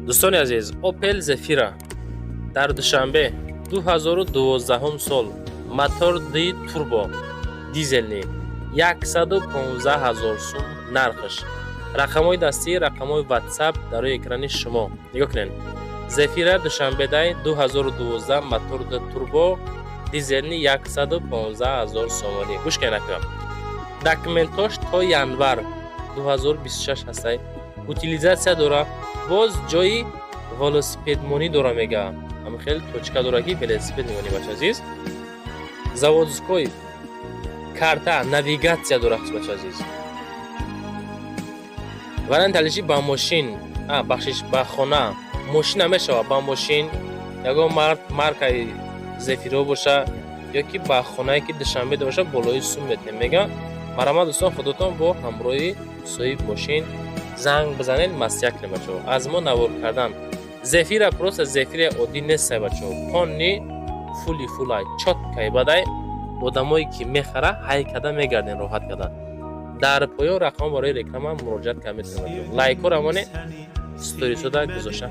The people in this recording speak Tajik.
دوستان عزیز، اوپل زفیرا در دوشنبه 2012 سال موتور دی توربو دیزلی 115,000 سوم نرخش. رقم‌های دستی، رقم‌های واتساپ در روی اکران شما نگاه کنین. زفیرا دوشنبه دی 2012 موتور دی توربو دیزلی 115,000 سومانی. گوش کنین. داکومنتاش تا январ 2026 هسته. утилизация داره. باز جای велосипедмонӣ дора мега. ҳам хел точка дора ки велосипед меёни бача азиз. заводской карта навигация дора бача азиз. варан талиши ба мошин, бахшиш ба хона, мошин намешава ба мошин. ягон маркаи зефиро боша ёки ба хонае ки душанбе боша болои сум метнем мега. марҳамат дӯстон, худотон бо ҳамроҳи соҳиб мошин занг бизанед, мастяк не бачо. Аз мо навор кардан. Зефира просто зефира одди нест бачо. Конни фули фулай чоткай бадай одамои ки мехара ҳайкада мегарден роҳат када. Дар поён рақам барои реклама муроҷиат карда метавонед. Лайкор амоне сторисода гузошта